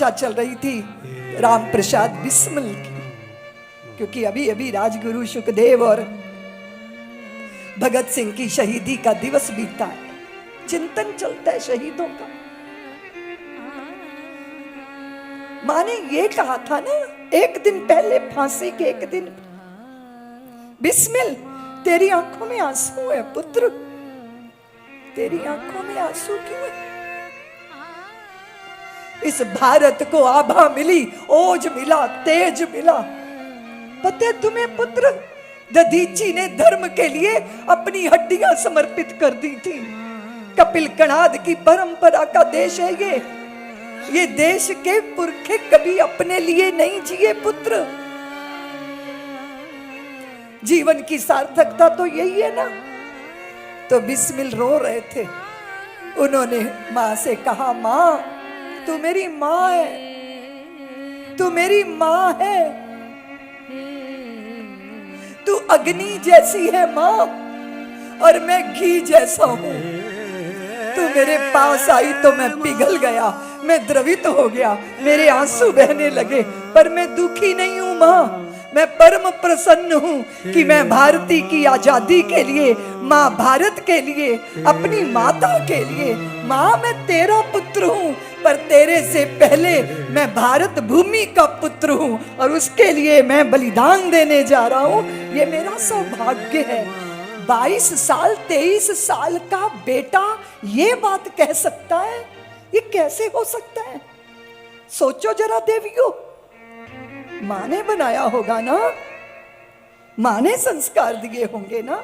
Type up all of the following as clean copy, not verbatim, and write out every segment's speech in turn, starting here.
चर्चा चल रही थी राम प्रसाद बिस्मिल की, क्योंकि अभी अभी राजगुरु सुखदेव और भगत सिंह की शहीदी का दिवस बीता है, चिंतन चलता है शहीदों का। माँ ने ये कहा था ना एक दिन पहले, फांसी के एक दिन, बिस्मिल तेरी आंखों में आंसू है पुत्र, तेरी आंखों में आंसू क्यों है? इस भारत को आभा मिली, ओज मिला, तेज मिला, पता है तुम्हें पुत्र, दधीची ने धर्म के लिए अपनी हड्डियां समर्पित कर दी थी। कपिल कणाद की परंपरा का देश है ये देश के पुरखे कभी अपने लिए नहीं जिए पुत्र। जीवन की सार्थकता तो यही है ना। तो बिस्मिल रो रहे थे, उन्होंने मां से कहा, मां तू मेरी मां है, तू मेरी मां है, तू अग्नि जैसी है मां और मैं घी जैसा हूं। तू मेरे पास आई तो मैं पिघल गया, मैं द्रवित हो गया, मेरे आंसू बहने लगे, पर मैं दुखी नहीं हूं मां, मैं परम प्रसन्न हूं कि मैं भारती की आजादी के लिए, मां भारत के लिए, अपनी माता के लिए, मां मैं तेरा पुत्र हूं, पर तेरे से पहले मैं भारत भूमि का पुत्र हूं और उसके लिए मैं बलिदान देने जा रहा हूं। ये मेरा सौभाग्य है। 22 साल 23 साल का बेटा ये बात कह सकता है, ये कैसे हो सकता है? सोचो जरा देवियों, मां ने बनाया होगा ना, मां ने संस्कार दिए होंगे ना।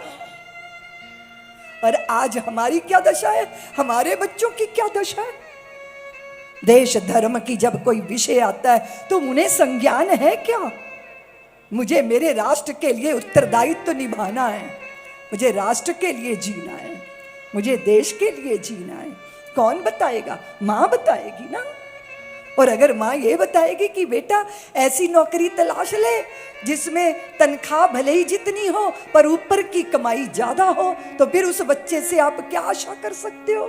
और आज हमारी क्या दशा है, हमारे बच्चों की क्या दशा है? देश धर्म की जब कोई विषय आता है तो उन्हें संज्ञान है क्या? मुझे मेरे राष्ट्र के लिए उत्तरदायित्व तो निभाना है, मुझे राष्ट्र के लिए जीना है, मुझे देश के लिए जीना है। कौन बताएगा? मां बताएगी ना। और अगर मां ये बताएगी कि बेटा ऐसी नौकरी तलाश ले जिसमें तनख्वाह भले ही जितनी हो पर ऊपर की कमाई ज्यादा हो, तो फिर उस बच्चे से आप क्या आशा कर सकते हो?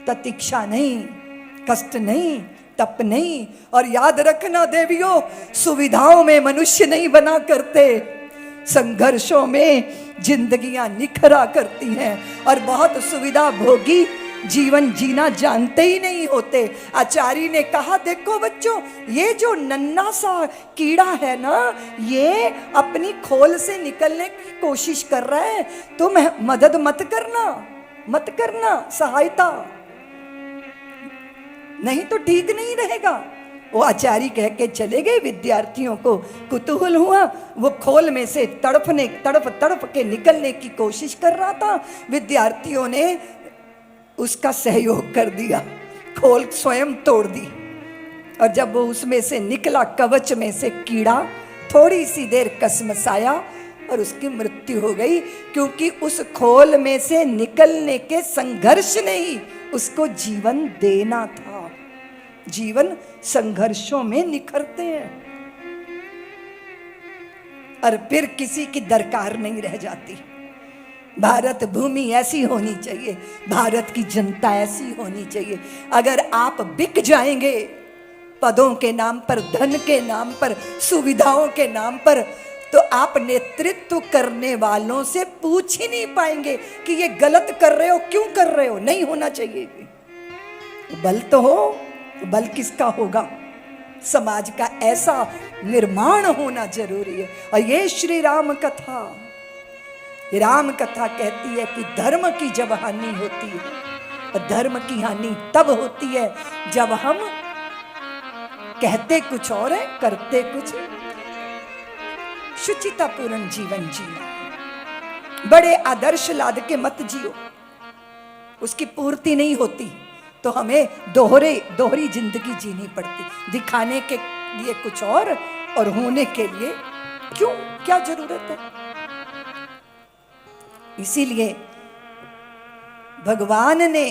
प्रतीक्षा नहीं, कष्ट नहीं, तप नहीं। और याद रखना देवियों, सुविधाओं में मनुष्य नहीं बना करते, संघर्षों में जिंदगियां निखरा करती हैं। और बहुत सुविधा भोगी जीवन जीना जानते ही नहीं होते। आचार्य ने कहा, देखो बच्चों, ये जो नन्हा सा कीड़ा है ना, ये अपनी खोल से निकलने की कोशिश कर रहा है, तुम मदद मत करना, मत करना, सहायता नहीं तो ठीक नहीं रहेगा। वो आचार्य कह के चले गए। विद्यार्थियों को कुतूहल हुआ, वो खोल में से तड़प के निकलने की कोशिश कर रहा था। विद्यार्थियों ने उसका सहयोग कर दिया, खोल स्वयं तोड़ दी। और जब वो उसमें से निकला, कवच में से कीड़ा थोड़ी सी देर कसमसाया और उसकी मृत्यु हो गई, क्योंकि उस खोल में से निकलने के संघर्ष ने ही उसको जीवन देना था। जीवन संघर्षों में निखरते हैं और फिर किसी की दरकार नहीं रह जाती। भारत भूमि ऐसी होनी चाहिए, भारत की जनता ऐसी होनी चाहिए। अगर आप बिक जाएंगे पदों के नाम पर, धन के नाम पर, सुविधाओं के नाम पर, तो आप नेतृत्व करने वालों से पूछ ही नहीं पाएंगे कि ये गलत कर रहे हो, क्यों कर रहे हो। नहीं होना चाहिए। बल तो हो, बल किसका होगा? समाज का ऐसा निर्माण होना जरूरी है। और ये श्री राम कथा, राम कथा कहती है कि धर्म की जब हानि होती है, और धर्म की हानि तब होती है जब हम कहते कुछ और है, करते कुछ। शुचितापूर्ण जीवन जीना, बड़े आदर्श लाद के मत जियो, उसकी पूर्ति नहीं होती तो हमें दोहरी जिंदगी जीनी पड़ती। दिखाने के लिए कुछ और होने के लिए क्यों, क्या जरूरत है? इसीलिए भगवान ने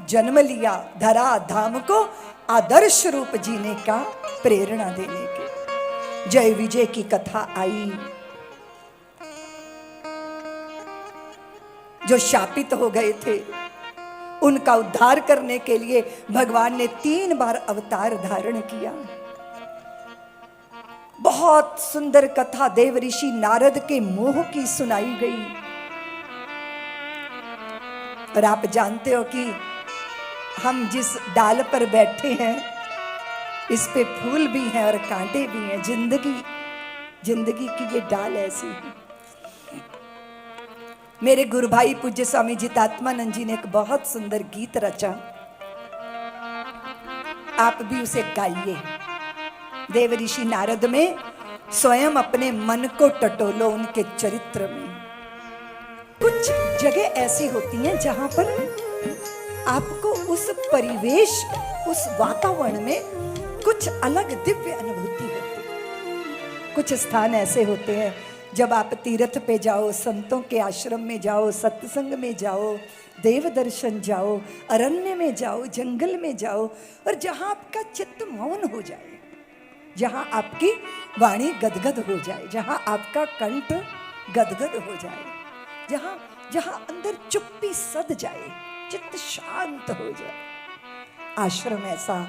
जन्म लिया धरा धाम को आदर्श रूप जीने का प्रेरणा देने के। जय विजय की कथा आई, जो शापित हो गए थे उनका उद्धार करने के लिए भगवान ने 3 बार अवतार धारण किया। बहुत सुंदर कथा देव ऋषि नारद के मोह की सुनाई गई। और आप जानते हो कि हम जिस डाल पर बैठे हैं इस पे फूल भी हैं और कांटे भी हैं। जिंदगी की ये डाल ऐसी है। मेरे गुरु भाई पूज्य स्वामी जितात्मानंद जी ने एक बहुत सुंदर गीत रचा, आप भी उसे गाइए। देव ऋषि नारद में स्वयं अपने मन को टटोलो उनके चरित्र में। कुछ जगह ऐसी होती हैं जहां पर आपको उस परिवेश, उस वातावरण में कुछ अलग दिव्य अनुभूति होती है। कुछ स्थान ऐसे होते हैं जब आप तीर्थ पे जाओ, संतों के आश्रम में जाओ, सत्संग में जाओ, देव दर्शन जाओ, अरण्य में जाओ, जंगल में जाओ, और जहां आपका चित्त मौन हो जाए, जहां आपकी वाणी गदगद हो जाए, जहां आपका कंठ गदगद हो जाए, जहां जहां अंदर चुप्पी सद जाए, चित्त शांत हो जाए। आश्रम ऐसा,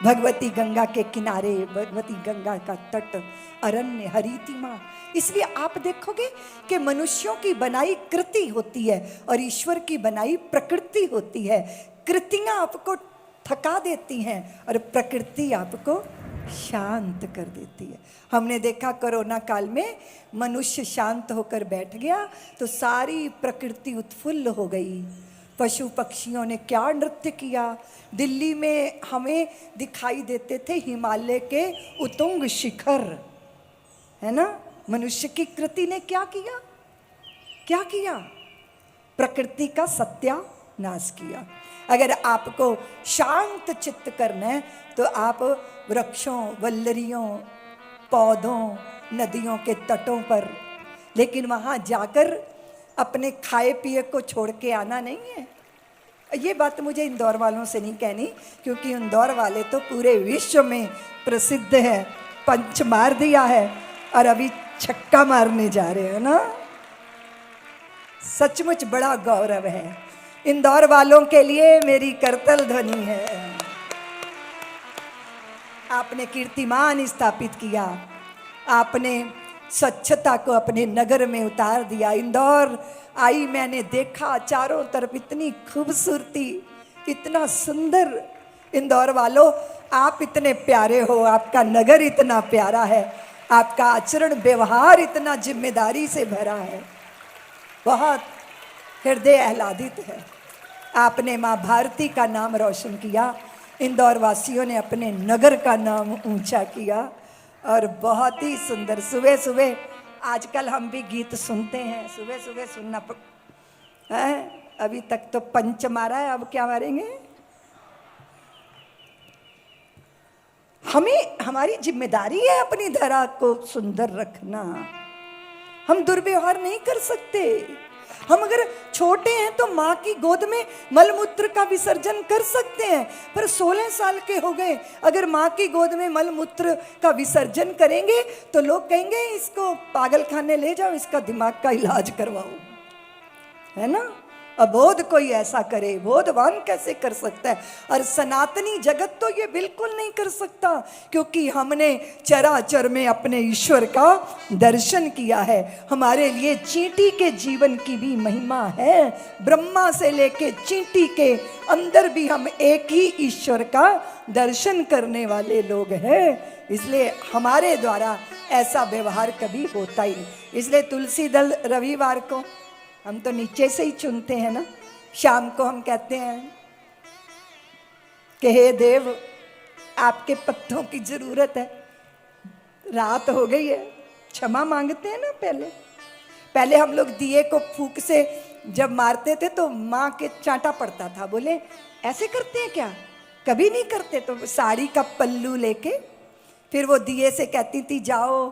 भगवती गंगा के किनारे, भगवती गंगा का तट, अरण्य, हरितिमा। इसलिए आप देखोगे कि मनुष्यों की बनाई कृति होती है और ईश्वर की बनाई प्रकृति होती है। कृतियां आपको थका देती हैं और प्रकृति आपको शांत कर देती है। हमने देखा कोरोना काल में मनुष्य शांत होकर बैठ गया तो सारी प्रकृति उत्फुल्ल हो गई। पशु पक्षियों ने क्या नृत्य किया। दिल्ली में हमें दिखाई देते थे हिमालय के उत्तुंग शिखर, है ना। मनुष्य की कृति ने क्या किया, क्या किया? प्रकृति का सत्यानाश किया। अगर आपको शांत चित्त करना है तो आप वृक्षों, वल्लरियों, पौधों, नदियों के तटों पर, लेकिन वहां जाकर अपने खाए पिए को छोड़ के आना नहीं है। ये बात मुझे इंदौर वालों से नहीं कहनी, क्योंकि इंदौर वाले तो पूरे विश्व में प्रसिद्ध है, पंच मार दिया है और अभी छक्का मारने जा रहे हैं ना। सचमुच बड़ा गौरव है। इंदौर वालों के लिए मेरी करतल ध्वनि है। आपने कीर्तिमान स्थापित किया, आपने स्वच्छता को अपने नगर में उतार दिया। इंदौर आई, मैंने देखा चारों तरफ इतनी खूबसूरती, इतना सुंदर। इंदौर वालों, आप इतने प्यारे हो, आपका नगर इतना प्यारा है, आपका आचरण व्यवहार इतना जिम्मेदारी से भरा है, बहुत हृदय आह्लादित है। आपने माँ भारती का नाम रोशन किया, इंदौर वासियों ने अपने नगर का नाम ऊंचा किया, और बहुत ही सुंदर। सुबह सुबह आजकल हम भी गीत सुनते हैं, सुबह सुबह सुनना है। अभी तक तो पंच मारा है, अब क्या मारेंगे? हमें, हमारी जिम्मेदारी है अपनी धरा को सुंदर रखना। हम दुर्व्यवहार नहीं कर सकते। हम अगर छोटे हैं तो माँ की गोद में मलमूत्र का विसर्जन कर सकते हैं, पर 16 साल के हो गए अगर माँ की गोद में मलमूत्र का विसर्जन करेंगे तो लोग कहेंगे इसको पागल खाने ले जाओ, इसका दिमाग का इलाज करवाओ, है ना। अबोध कोई ऐसा करे, बोधवान कैसे कर सकता है? और सनातनी जगत तो ये बिल्कुल नहीं कर सकता, क्योंकि हमने चराचर में अपने ईश्वर का दर्शन किया है। हमारे लिए चींटी के जीवन की भी महिमा है। ब्रह्मा से लेके चींटी के अंदर भी हम एक ही ईश्वर का दर्शन करने वाले लोग हैं। इसलिए हमारे द्वारा ऐसा व्यवहार कभी होता ही नहीं। इसलिए तुलसी दल रविवार को हम तो नीचे से ही चुनते हैं ना। शाम को हम कहते हैं कि हे देव, आपके पत्तों की जरूरत है, रात हो गई है, क्षमा मांगते हैं ना। पहले हम लोग दिए को फूंक से जब मारते थे तो माँ के चांटा पड़ता था। बोले ऐसे करते हैं क्या? कभी नहीं करते। तो साड़ी का पल्लू लेके फिर वो दिए से कहती थी जाओ,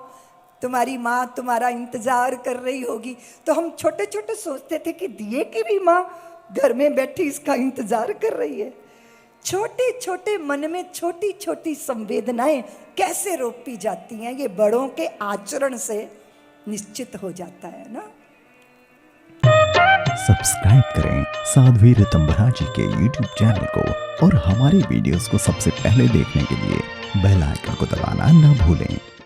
तुम्हारी माँ तुम्हारा इंतजार कर रही होगी। तो हम छोटे छोटे सोचते थे कि दिए की भी माँ घर में बैठी इसका इंतजार कर रही है। छोटे छोटे मन में छोटी छोटी संवेदनाएं कैसे रोपी जाती हैं, ये बड़ों के आचरण से निश्चित हो जाता है ना। सब्सक्राइब करें साध्वी ऋतंभरा जी के YouTube चैनल को और हमारे वीडियोस को सबसे पहले देखने के लिए बेल आइकन को दबाना न भूलें।